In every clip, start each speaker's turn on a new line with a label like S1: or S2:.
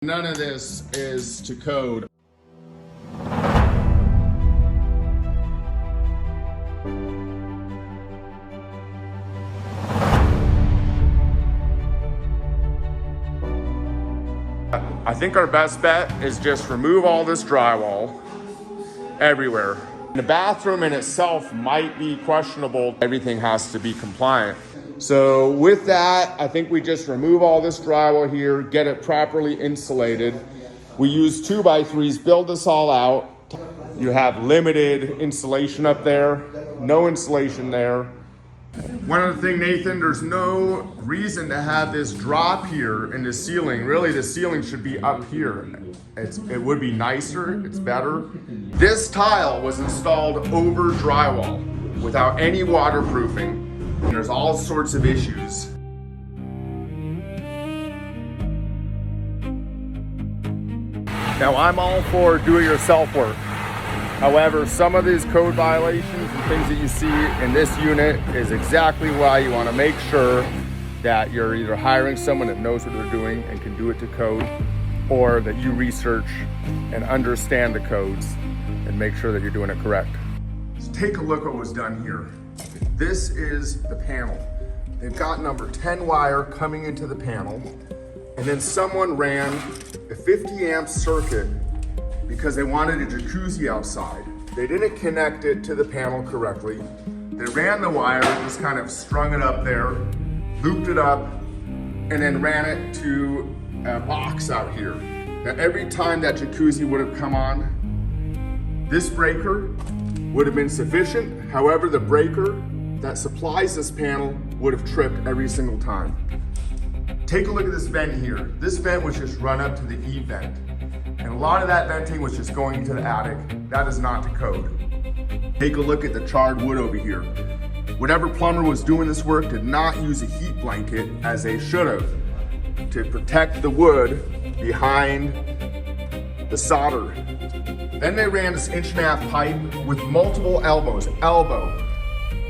S1: None of this is to code. I think our best bet is just remove all this drywall everywhere. The bathroom in itself might be questionable. Everything has to be compliant. So with that, I think we just remove all this drywall here, get it properly insulated. We use 2x3s, build this all out. You have limited insulation up there, no insulation there. One other thing, Nathan, there's no reason to have this drop here in the ceiling. Really, the ceiling should be up here. It would be nicer, it's better. This tile was installed over drywall without any waterproofing. And there's all sorts of issues. Now, I'm all for do-it-yourself work. However, some of these code violations and things that you see in this unit is exactly why you want to make sure that you're either hiring someone that knows what they're doing and can do it to code, or that you research and understand the codes and make sure that you're doing it correct. Let's take a look at what was done here. This is the panel. They've got number 10 wire coming into the panel, and then someone ran a 50 amp circuit because they wanted a jacuzzi outside. They didn't connect it to the panel correctly. They ran the wire, just kind of strung it up there, looped it up, and then ran it to a box out here. Now, every time that jacuzzi would have come on, this breaker would have been sufficient. However, the breaker that supplies this panel would have tripped every single time. Take a look at this vent here. This vent was just run up to the E vent. And a lot of that venting was just going into the attic. That is not to code. Take a look at the charred wood over here. Whatever plumber was doing this work did not use a heat blanket as they should have to protect the wood behind the solder. Then they ran this 1.5-inch pipe with multiple elbows, elbow,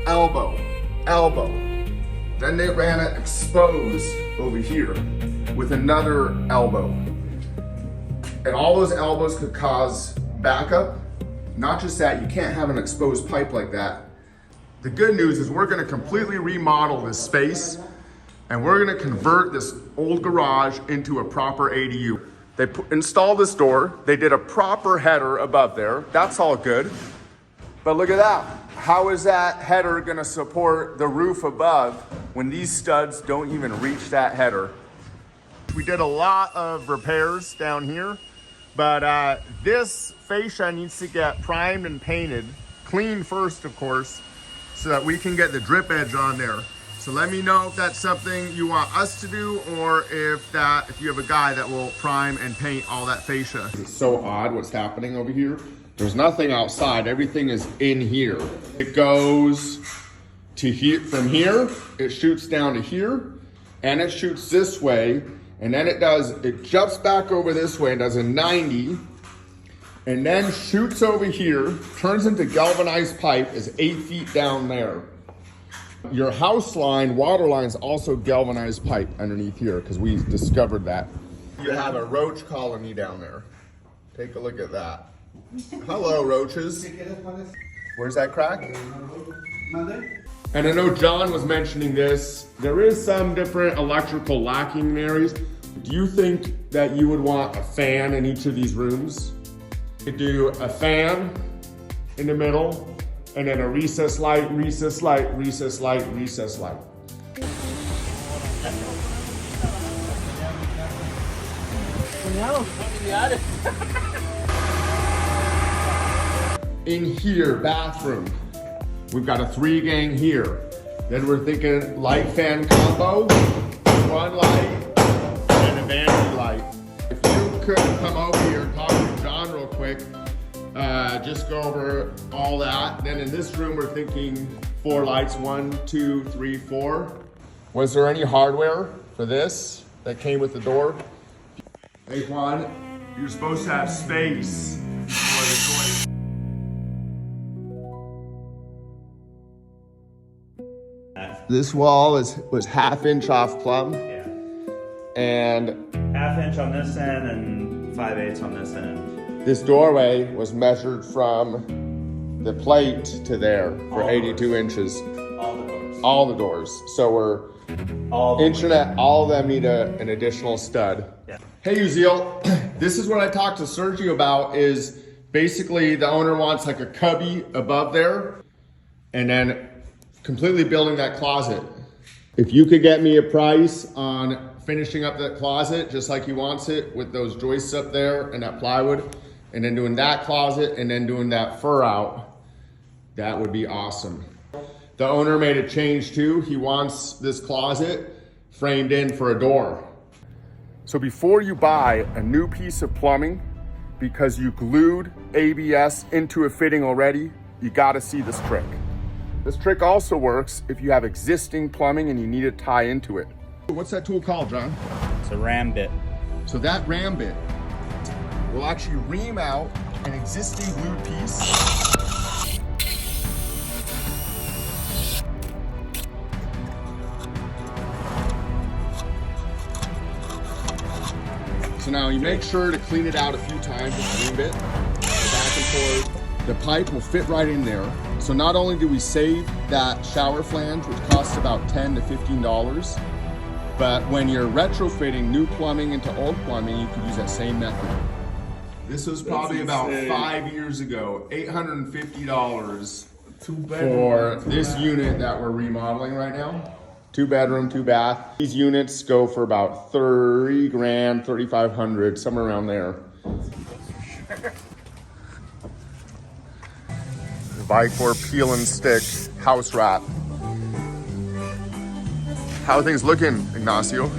S1: elbow, elbow. Then they ran it exposed over here with another elbow. And all those elbows could cause backup. Not just that, you can't have an exposed pipe like that. The good news is we're gonna completely remodel this space, and we're gonna convert this old garage into a proper ADU. They installed this door, they did a proper header above there, that's all good. But look at that. How is that header gonna support the roof above when these studs don't even reach that header? We did a lot of repairs down here, but this fascia needs to get primed and painted, cleaned first, of course, so that we can get the drip edge on there. So let me know if that's something you want us to do, or if you have a guy that will prime and paint all that fascia. It's so odd what's happening over here. There's nothing outside, everything is in here. It goes to here, from here, it shoots down to here, and it shoots this way, and then it jumps back over this way and does a 90, and then shoots over here, turns into galvanized pipe, is 8 feet down there. Your house line, water line is also galvanized pipe underneath here, because we discovered that. You have a roach colony down there. Take a look at that. Hello, roaches. Where's that crack? And I know John was mentioning this. There is some different electrical lacking in areas. Do you think that you would want a fan in each of these rooms? You could do a fan in the middle, and then a recess light, recess light, recess light, recess light. In here, bathroom. We've got a 3-gang here. Then we're thinking light fan combo, one light, and a vanity light. If you could come over here and talk to John real quick, just go over all that. Then in this room, we're thinking 4 lights, 1, 2, 3, 4. Was there any hardware for this that came with the door? Hey Juan, you're supposed to have space for the toilet. This wall was 1/2 inch off plumb.
S2: Yeah.
S1: And
S2: 1/2 1/2 inch on this end and 5/8 on this end.
S1: This doorway was measured from the plate to there for
S2: All
S1: 82
S2: doors.
S1: inches.
S2: All the doors.
S1: All the doors. So we're
S2: All the
S1: internet, all of them need an additional stud.
S2: Yeah.
S1: Hey Uziel, this is what I talked to Sergio about, is basically the owner wants like a cubby above there and then completely building that closet. If you could get me a price on finishing up that closet just like he wants it with those joists up there and that plywood, and then doing that closet and then doing that fur out, that would be awesome. The owner made a change too. He wants this closet framed in for a door. So before you buy a new piece of plumbing, because you glued ABS into a fitting already, you gotta see this trick. This trick also works if you have existing plumbing and you need to tie into it. What's that tool called, John?
S2: It's a ram bit.
S1: So that ram bit will actually ream out an existing glued piece. So now you make sure to clean it out a few times with the ream bit, back and forth. The pipe will fit right in there. So not only do we save that shower flange, which costs about $10 to $15, but when you're retrofitting new plumbing into old plumbing, you could use that same method. This was probably about 5 years ago, $850 for this unit that we're remodeling right now. 2 bedroom, 2 bath. These units go for about 30 grand, 3,500, somewhere around there. Vicor peel and stick house wrap. How are things looking, Ignacio?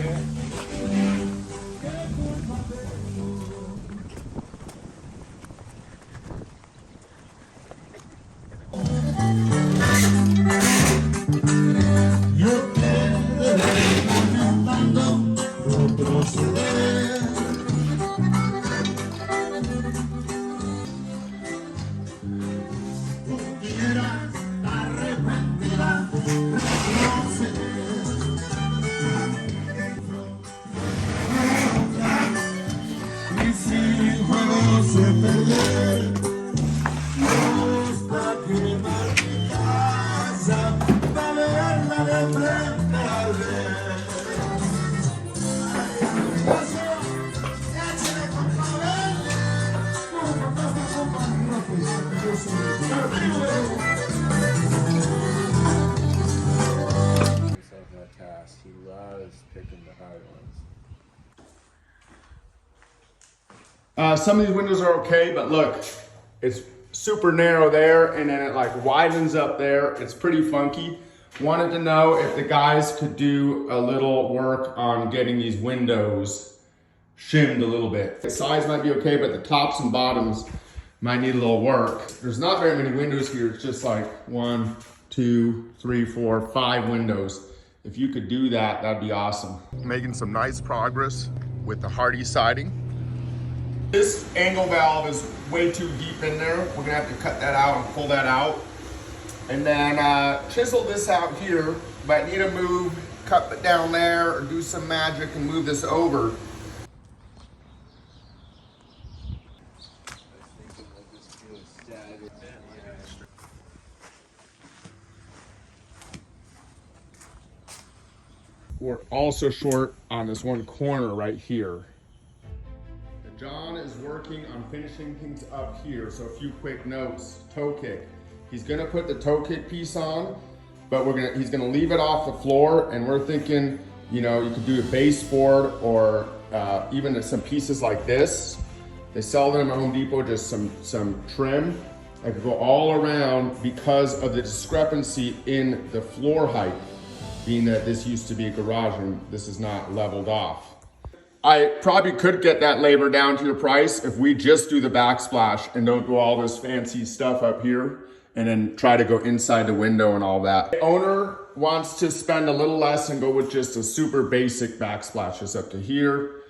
S1: He loves picking the hard ones. Some of these windows are okay, but look, it's super narrow there and then it like widens up there. It's pretty funky. Wanted to know if the guys could do a little work on getting these windows shimmed a little bit. The size might be okay, but the tops and bottoms might need a little work. There's not very many windows here. It's just like 1, 2, 3, 4, 5 windows. If you could do that, that'd be awesome. Making some nice progress with the hardy siding. This angle valve is way too deep in there. We're gonna have to cut that out and pull that out. And then chisel this out here, but need to move, cut it down there, or do some magic and move this over. We're also short on this one corner right here. John is working on finishing things up here. So a few quick notes. Toe kick. He's gonna put the toe kick piece on, but he's gonna leave it off the floor, and we're thinking, you know, you could do a baseboard or even some pieces like this. They sell them at Home Depot, just some trim. I could go all around because of the discrepancy in the floor height, being that this used to be a garage and this is not leveled off. I probably could get that labor down to your price if we just do the backsplash and don't do all this fancy stuff up here and then try to go inside the window and all that. The owner wants to spend a little less and go with just a super basic backsplash, just up to here,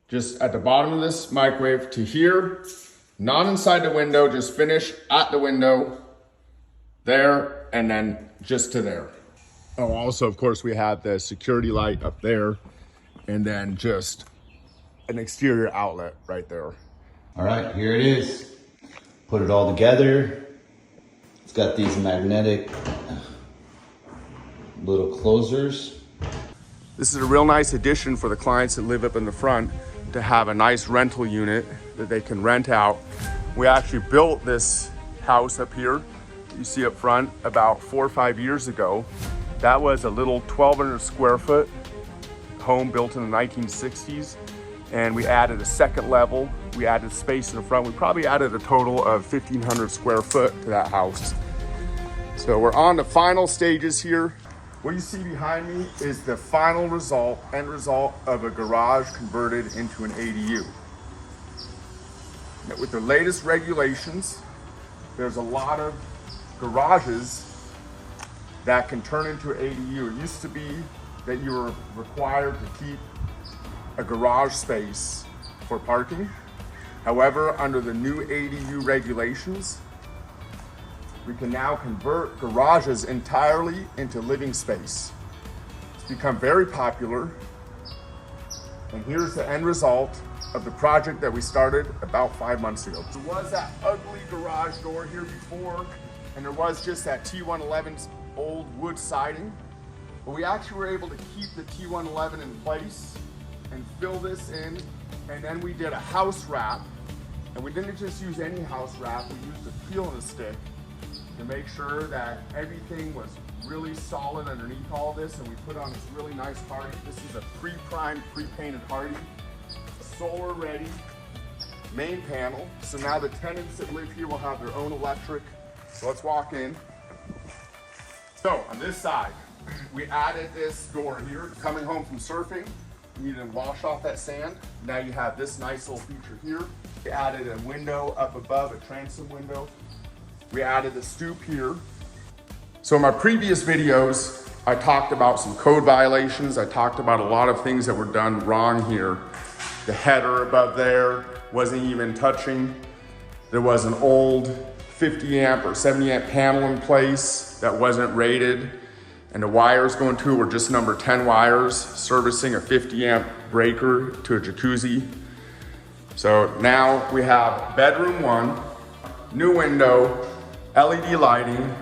S1: just at the bottom of this microwave to here, not inside the window, just finish at the window there and then just to there. Oh, also, of course, we have the security light up there, and then just an exterior outlet right there.
S3: All right, here it is. Put it all together. It's got these magnetic little closers.
S1: This is a real nice addition for the clients that live up in the front to have a nice rental unit that they can rent out. We actually built this house up here, you see up front, about 4 or 5 years ago. That was a little 1,200 square foot home built in the 1960s. And we added a second level. We added space in the front. We probably added a total of 1,500 square foot to that house. So we're on the final stages here. What you see behind me is the final end result of a garage converted into an ADU. Now, with the latest regulations, there's a lot of garages that can turn into an ADU. It used to be that you were required to keep a garage space for parking. However, under the new ADU regulations, we can now convert garages entirely into living space. It's become very popular. And here's the end result of the project that we started about 5 months ago. There was that ugly garage door here before, and there was just that T111's old wood siding. But we actually were able to keep the T111 in place and fill this in, and then we did a house wrap. And we didn't just use any house wrap, we used a peel and a stick to make sure that everything was really solid underneath all this, and we put on this really nice hardy. This is a pre-primed, pre-painted hardy, solar ready main panel. So now the tenants that live here will have their own electric. So let's walk in. So on this side, we added this door here. Coming home from surfing, you need to wash off that sand. Now you have this nice little feature here. We added a window up above, a transom window. We added a stoop here. So in my previous videos, I talked about some code violations. I talked about a lot of things that were done wrong here. The header above there wasn't even touching. There was an old 50 amp or 70 amp panel in place that wasn't rated. And the wires going to it were just number 10 wires, servicing a 50 amp breaker to a jacuzzi. So now we have bedroom 1, new window, LED lighting,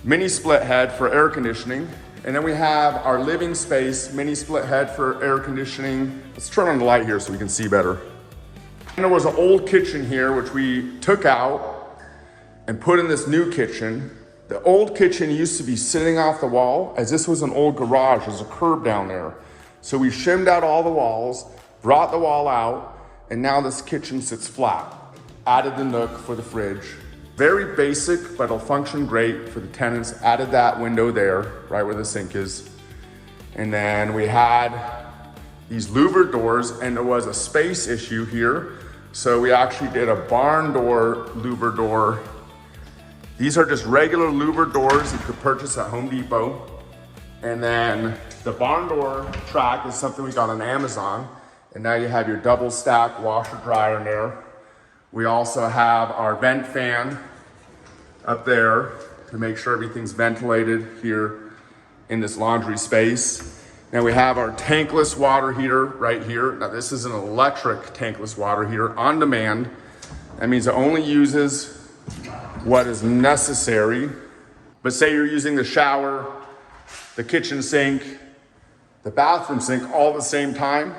S1: mini split head for air conditioning, and then we have our living space, mini split head for air conditioning. Let's turn on the light here so we can see better. And there was an old kitchen here, which we took out and put in this new kitchen. The old kitchen used to be sitting off the wall, as this was an old garage. There's a curb down there. So we shimmed out all the walls, brought the wall out, and now this kitchen sits flat. Added the nook for the fridge. Very basic, but it'll function great for the tenants. Added that window there, right where the sink is. And then we had these louvered doors, and there was a space issue here. So we actually did a barn door louvered door. These are just regular louvered doors you could purchase at Home Depot. And then the barn door track is something we got on Amazon. And now you have your double stack washer dryer in there. We also have our vent fan up there to make sure everything's ventilated here in this laundry space. Now we have our tankless water heater right here. Now this is an electric tankless water heater on demand. That means it only uses what is necessary. But say you're using the shower, the kitchen sink, the bathroom sink all at the same time,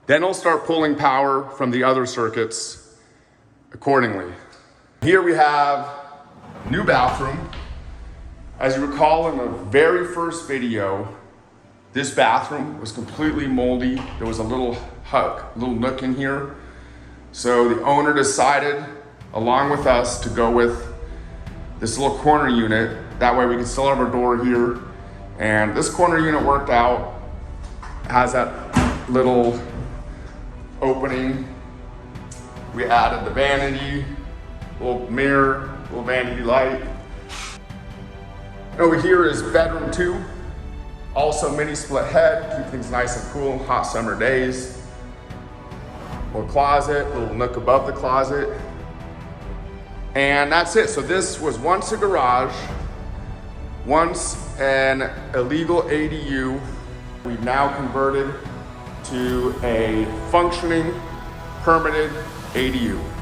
S1: then it'll start pulling power from the other circuits accordingly. Here we have new bathroom. As you recall in the very first video, this bathroom was completely moldy. There was a little nook in here. So the owner decided, along with us, to go with this little corner unit. That way we can still have our door here. And this corner unit worked out. It has that little opening. We added the vanity, little mirror, little vanity light. Over here is bedroom 2. Also mini split head, keep things nice and cool, hot summer days. Little closet, little nook above the closet. And that's it. So this was once a garage, once an illegal ADU. We've now converted to a functioning, permitted ADU.